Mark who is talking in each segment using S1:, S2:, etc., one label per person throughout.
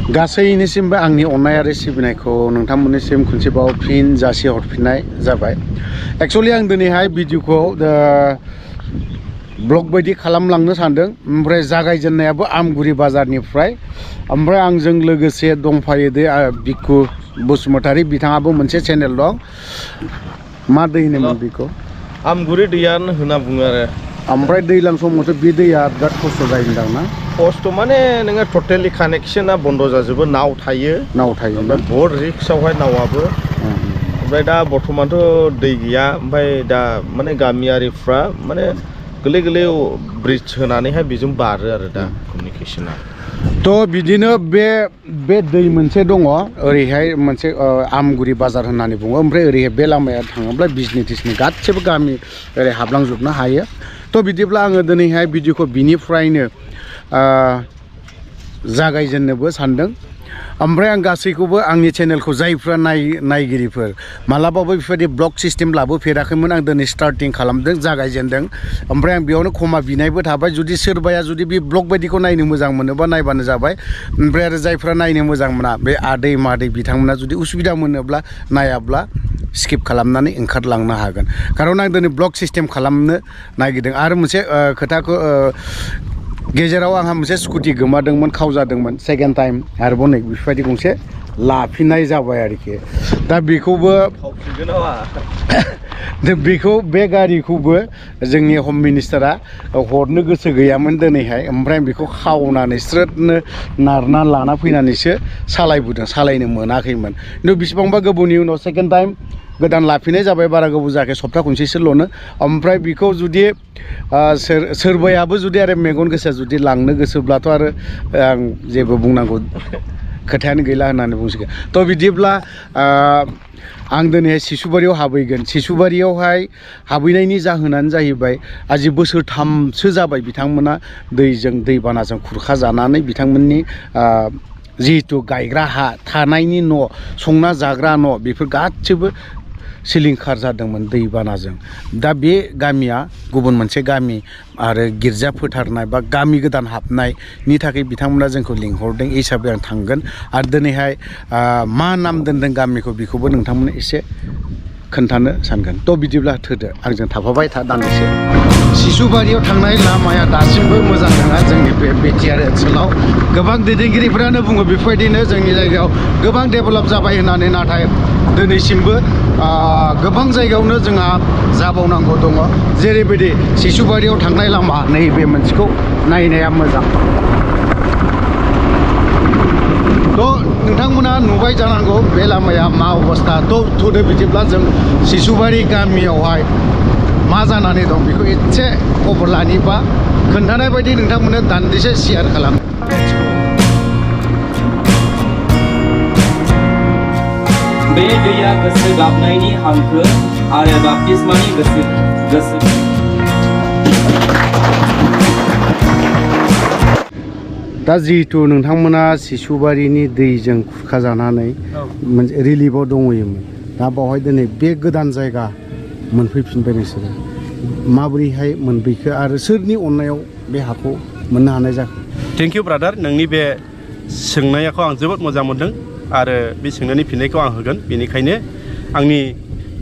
S1: गासैनिसिमबो आंनि अननाय आरो सिबिनायखौ नोंथांमोननिसिम खनसेबाव फिन जासि हरफिननाय जाबाय। एक्चुअली आं दिनैहाय भिडिअखौ ब्लग बायदि खालामलांनो सानदों। ओमफ्राय जागायजेननायाबो आमगुरि बाजारनिफ्राय, ओमफ्राय आंजों लोगोसे दंफायो दे बिकु बसुमतारी, बिथाङाबो मोनसे चेनेल दं। मा दै होनोमोन बेखौ?
S2: आमगुरि दैयानो होनना बुङो आरो। ओमफ्राय
S1: दैज्लां समावथ' बे दैया बिराद खस्थ' जायोदां ना?
S2: खस्थ' माने नोङो टटेलि कानेक्सना बन्द जाजोबो, नाव थायो ओमफ्राय बहुत रिक्सआवहाय नावाबो। ओमफ्राय दा बर्थमानथ' दै गैया, ओमफ्राय दा माने गामियारिफ्रा माने गोरलै गोरलै ब्रिज होनानैहाय बेजों बारो आरो दा कमिउनिकेसना।
S1: थ' बिदिनो बे दै मोनसे दङ ओरैहाय मोनसे आमगुरि बाजार होननानै बुङो। ओमफ्राय ओरैहाय बे लामाया थाङोब्ला बिजनि टिजनि गासैबो गामि ओरै हाबलांजोबनो हायो। थ' बिदिब्ला आङो दिनैहाय भिडिअखौ बिनिफ्रायनो जागायजेननोबो सानदों। ओमफ्राय आं गासैखौबो आंनि चेनेलखौ जायफ्रा नायगिरिफोर मालाबाबो बेफोरबायदि ब्लग सिस्टेम लाबोफेराखैमोन, आं दिनै स्टार्टिं खालामदों, जागायजेनदों। ओमफ्राय आं बेयावनो खमा बिनायबो थाबाय, जुदि सोरबाया जुदि बे ब्लग बायदिखौ नायनो मोजां मोनोबा नायबानो जाबाय। ओमफ्राय आरो जायफ्रा नायनो मोजां मोना, बे आदै मादै बिथांमोना जुदि उसुबिदा मोनोब्ला नायाब्ला स्किप खालामनानै ओंखारलांनो हागोन। खारन आं दिनै ब्लग सिस्टेम खालामनो नागिरदों। आरो मोनसे खोथाखौ गेजेराव आंहा मोनसे स्कुटि गोमादोंमोन, खावजादोंमोन, सेकेन्ड टाइम आरोबाव नै बेफोरबायदि गंसे लाफिननाय जाबाय आरोखि। दा बेखौबो बे गारिखौबो जोंनि हम मिनिस्टारा हरनो गोसो गैयामोन दिनैहाय। ओमफ्राय बेखौ खावनानै स्रोदनो नारना लाना फैनानैसो सालायबोदों, सालायनो मोनाखैमोन। खिन्थु बेसेबांबा गोबावनि उनाव सेकेन्ड टाइम गोदान लाफिननाय जाबाय, बारा गोबाव जायाखै, सप्ता खनसेसोल'नो। ओमफ्राय बेखौ जुदि सोरबायाबो जुदि आरो मेगन गोसा जुदि लांनो गोसोब्लाथ' आरो आं जेबो बुंनांगौ खोथायानो गैला होननानै बुंसिगोन। थ' बिदिब्ला आं दिनैहाय सिसुबारियाव हाबहैगोन। सिसुबारियावहाय हाबहैनायनि जाहोनानो जाहैबाय आजि बोसोरथामसो जाबाय बिथांमोना दैबानाजों खुरखा जानानै बिथांमोननि जिहेथु गायग्रा हा, थानायनि न', संना जाग्रा न', बेफोर गासिबो सिलिंखार जादोंमोन दैबानाजों। दा बे गामिया गुबुन मोनसे गामि आरो गिर्जा फोथारनाय बा गामि गोदान हाबनायनि थाखाय बिथांमोना जोंखौ लिंहरदों हिसाबै आं थांगोन। आरो दिनैहाय मा नाम दोनदों गामिखौ बेखौबो नोंथांमोननो एसे खोन्थानो सानगोन। थ' बिदिब्ला थोदो, आंजों थाफाबाय था दान्दिसे। सिसुबारियाव थांनाय लामाया दासिमबो मोजां नङा जोंनि बे बेटिआर ओनसोलाव। गोबां दैदेनगिरिफ्रानो बुङो बेफोरबायदिनो जोंनि जायगायाव गोबां डेभेलप जाबाय होननानै, नाथाय दिनैसिमबो गोबां जायगायावनो जोंहा जाबावनांगौ दङ। जेरैबायदि सिसुबारियाव थांनाय लामा, नैबे मोनसेखौ नायनाया मोजां। थ' नोंथांमोना नुबाय जानांगौ बे लामाया मा अबस्था। थ'दो बिदिब्ला जों सिसुबारि गामियावहाय मा जानानै दं बेखौ एसे खबर लानि बा खोन्थानाय बायदि नोंथांमोननो दान्दिसे शेयार खालाम।
S3: बे दैया गोसो गाबनायनि हांखो आरो बाप्तिस्मानि गोसो
S1: दा जिहेतु नोंथांमोना सिसुबारिनि दैजों खुरखाजानानै मोनसे रिलिफआव दङयोमोन, दा बावहाय दिनै बे गोदान जायगा मोनफैफिनबाय नोंसोरो। माबोरैहाय मोनफैखो आरो सोरनि अननायाव बे हाखौ मोननो हानाय जाखो?
S2: थेंक इउ ब्रादार, नोंनि बे सोंनायखौ आं जोबोद मोजां मोनदों आरो बे सोंनायनि फिननायखौ आं होगोन। बेनिखायनो आंनि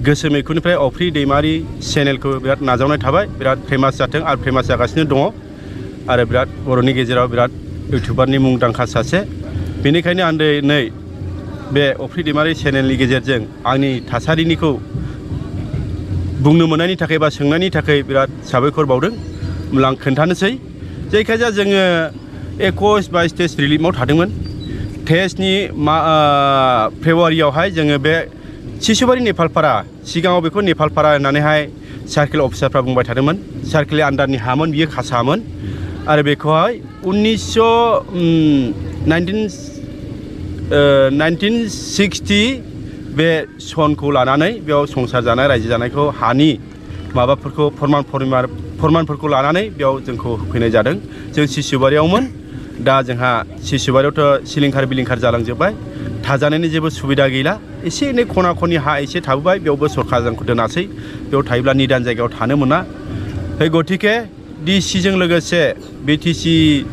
S2: गोसो मैखुननिफ्राय अफ्रि दैमारि चेनेलखौ बिराद नाजावनाय थाबाय, बिराद फेमास जाथों आरो फेमास जागासिनो दङ आरो बिराद बर'नि गेजेराव बिराद इउटुबारनि मुंदांखा सासे। बेनिखायनो आं दिनै बे अफ्रि दैमारि चेनेलनि गेजेरजों आंनि थासारिनिखौ बुंनो मोननायनि थाखाय बा सोंनायनि थाखाय बिराद साबायखर बावदों। होमब्ला आं खोन्थानोसै। जायखिजाया जोङो 21-22 टेस्ट रिलिफआव थादोंमोन। टेस्टनि फेब्रुवारियावहाय जोङो बे सिसुबारि नेपालपारा, सिगाङाव बेखौ नेपालपारा होननानैहाय सार्केल अफिसारफ्रा बुंबाय थादोंमोन। सार्केलनि आन्दारनि हामोन, बियो खासामोन। आरो बेखौहाय 1960 बे सनखौ लानानै बेयाव संसार जानाय, रायजो जानायखौ हानि माबाफोरखौ फोरमानफोरखौ लानानै बेयाव जोंखौ होफैनाय जादों। जों सिसुबारियावमोन। दा जोंहा सिसुबारियावथ' सिलिंखार बिलिंखार जालांजोब्बाय, थाजानायनि जेबो सुबिदा गैला। एसे एनै खना खनि हा एसे थाबोबाय, बेयावबो सरकार जोंखौ दोनासै। बेयाव थायोब्ला निदान जायगायाव थानो मोना। गतिके डिसिजों लोगोसे BTC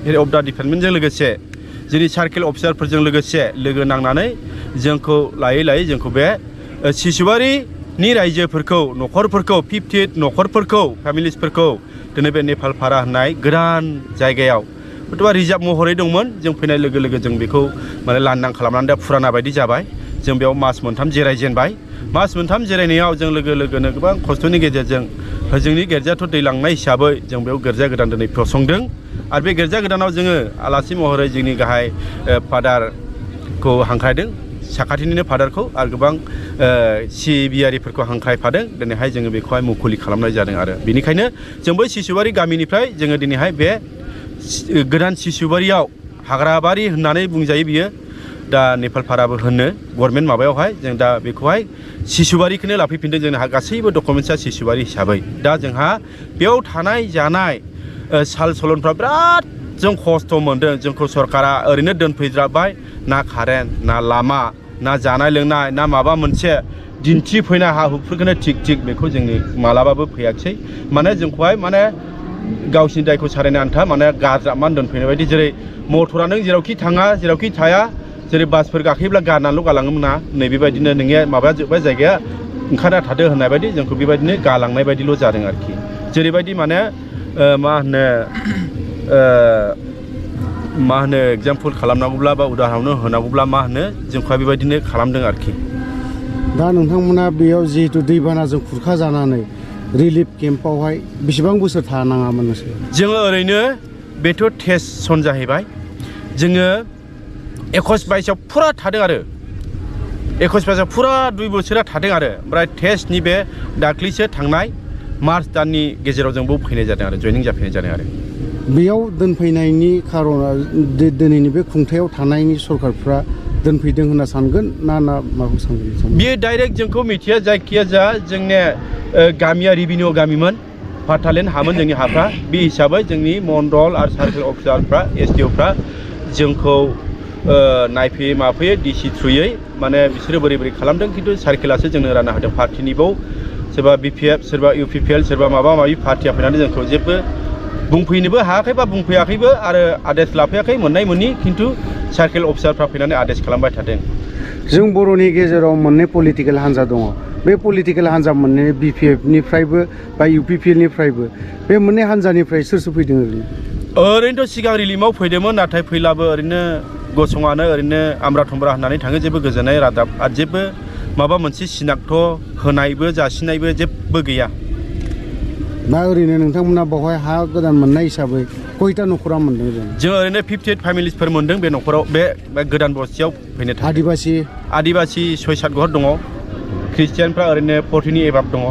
S2: हेड अफ दा डिपार्टमेन्टजों लोगोसे जोंनि सार्केल अफिसारफोरजों लोगोसे लोगो नांनानै जोंखौ लायै जोंखौ बे सिसुवारिनि रायजोफोरखौ न'खरफोरखौ 50 न'खरफोरखौ फेमिलिसफोरखौ दिनै बे नेपालपारा होननाय गोदान जायगायाव हयथ'बा रिजार्भ महरै दंमोन जों फैनाय लोगो जों बेखौ माने लांदां खालामनानै दा फुराना बायदि जाबाय जों बेयाव मास मोनथाम जिरायजेनबाय मास मोनथाम जिरायनायाव जों लोगोनो गोबां खस्थ'नि गेजेरजों जोंनि गिर्जायाथ' दै लांनाय हिसाबै जों बेयाव गिर्जा गोदान दिनै फसंदों आरो बे गिर्जा गोदानाव जोङो आलासि महरै जोंनि गाहाय फादारखौ हांख्रायदों साखाथिनिनो फादारखौ आरो गोबां सिबियारिफोरखौ हांख्रायफादों दिनैहाय जोङो बेखौहाय मुखुलि खालामनाय जादों आरो बेनिखायनो जों बै सिसुवारि गामिनिफ्राय जोङो दिनैहाय बे गोदान सिसुवारियाव हाग्राबारि होननानै बुंजायो बियो दा नेपालपाराबो होनो गभर्नमेन्ट माबायावहाय जों दा बेखौहाय सिसुवारिखौनो लाफैफिनदों जोंहा गासैबो डकुमेन्टसा सिसुवारि हिसाबै दा जोंहा बेयाव थानाय जानाय साल सलनफ्रा बिराद जों खस्थ' मोनदों जोंखौ सरकारा ओरैनो दोनफैद्राबाय ना कारेन्ट ना लामा ना जानाय लोंनाय ना माबा मोनसे दिन्थिफैनाय हा हुफोरखौनो थिग बेखौ जोंनि मालाबाबो फैयाखिसै माने जोंखौहाय माने गावसिनि दायखौ सारायनो आन्था माने गारजाबनानै दोनफैनाय बायदि जेरै मटरा नों जेरावखि थाङा जेरावखि थाया जेरै बासफोर गाखोयोब्ला गारनानैल' गालाङोमोन ना नैबेबायदिनो नोंनि माबाया जोब्बाय जायगाया ओंखारना थादो होननाय बायदि जोंखौ बेबायदिनो गालांनाय बायदिल' जादों आरोखि जेरैबायदि माने मा होनो एगजामपोल खालामनांगौब्ला बा उदाहरन होनांगौब्ला मा होनो जोंखौहाय बेबायदिनो खालामदों आरोखि
S1: दा नोंथांमोना बेयाव जिहेतु दैबानाजों खुरखा जानानै रिलिफ केम्पआवहाय बेसेबां बोसोर थानाङामोन नोंसोर
S2: जोङो ओरैनो बेथ' टेस्ट सन जाहैबाय जोङो 21-22 फुरा थादों आरो 21-22 फुरा 2 बोसोरा थादों आरो ओमफ्राय टेस्टनि बे दाख्लैसो थांनाय मार्च दाननि गेजेराव जों बेयाव फैनाय जादों आरो जयनिं जाफैनाय जादों आरो
S1: बेयाव दोनफैनायनि खार'ना दिनैनि बे खुंथायाव थानायनि सरकारफ्रा दोनफैदों होनना सानगोन ना माखौ सानगोन
S2: बियो डाइरेक्ट जोंखौ मिथिया जायखिया जा जोंनि गामिया रिभिनिउ गामिमोन पार्टालेन्ड हामोन जोंनि हाफ्रा बे हिसाबै जोंनि मण्डल आरो सार्केल अफिसारफ्रा एसडिअफ्रा जोंखौ नायफैयो माफैयो डिसि थ्रुयै माने बिसोरो बोरै खालामदों खिन्थु सार्केलासो जोंनो रानना होदों पार्टिनिबाव सोरबा बिपिएफ सोरबा इउपिपिएल सोरबा माबा माबि पार्टिया फैनानै जोंखौ जेबो बुंफैनोबो हायाखै बा बुंफैयाखैबो आरो आदेश लाफैयाखै मोननाय मोनि खिन्थु सार्केल अफिसारफ्रा फैनानै आदेश खालामबाय थादों
S1: जों बर'नि गेजेराव मोननै पलिटिकेल हान्जा दङ बे पलिटिकेल हान्जा मोननै बिपिएफनिफ्रायबो बा इउपिपिएलनिफ्रायबो बे मोननै हान्जानिफ्राय सोर फैदों
S2: ओरैनोथ' सिगां रिलिमाव फैदोंमोन नाथाय फैलाबो ओरैनो गसङानो ओरैनो आमब्रा थमब्रा होननानै थाङो जेबो गोजोननाय रादाब आरो जेबो माबा मोनसे सिनाक्थ होनायबो जासिनायबो जेबो गैया
S1: दा ओरैनो नोंथांमोना बेवहाय हा गोदान मोननाय हिसाबै खयथा न'खरा मोनदों
S2: जों ओरैनो 58 फेमिलिसफोर मोनदों बे न'खराव बे गोदान बस्तियाव फैनो थाखाय आदिबासि 6-7 घर दङ ख्रिस्टियानफ्रा ओरैनो 40नि एबाब दङ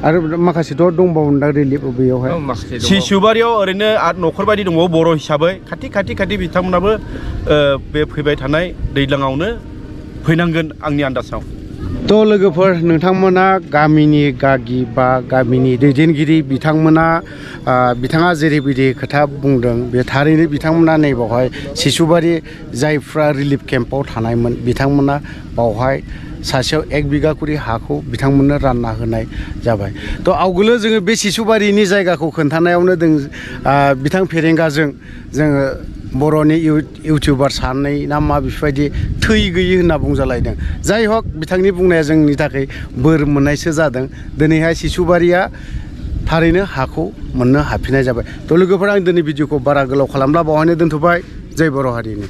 S1: आरो माखासेथ' दंबावो दा रिलिफ बेयावहाय
S2: सिसुबारियाव ओरैनो 8 न'खर बायदि दंबावो बर' हिसाबै खाथि बिथांमोनाबो बे फैबाय थानाय दैज्लाङावनो फैनांगोन आंनि आन्दाजाव
S1: थ' लोगोफोर नोंथांमोना गामिनि गागि बा गामिनि दैदेनगिरि बिथाङा जेरैबायदि खोथा बुंदों बे थारैनो बिथांमोना नैबावहाय सिसुबारि जायफ्रा रिलिफ केम्पआव थानायमोन बिथांमोना बावहाय सासेयाव 1 बिगा करि हाखौ बिथांमोननो रानना होनाय जाबाय थ' आवगोलो जोङो बे सिसुबारिनि जायगाखौ खोन्थानायावनो बिथां फेरेंगाजों जोङो बर'नि इउटिउबार सानै ना मा बेफोरबायदि थै गैयै होनना बुंजालायदों जाय हक बिथांनि बुंनाया जोंनि थाखाय बोर मोननायसो जादों दिनैहाय सिसुबारिया थारैनो हाखौ मोननो हाफिननाय जाबाय थ' लोगोफोर आं दिनै भिडिअखौ बारा गोलाव खालामला बावहायनो दोनथ'बाय जय बर' हारिनि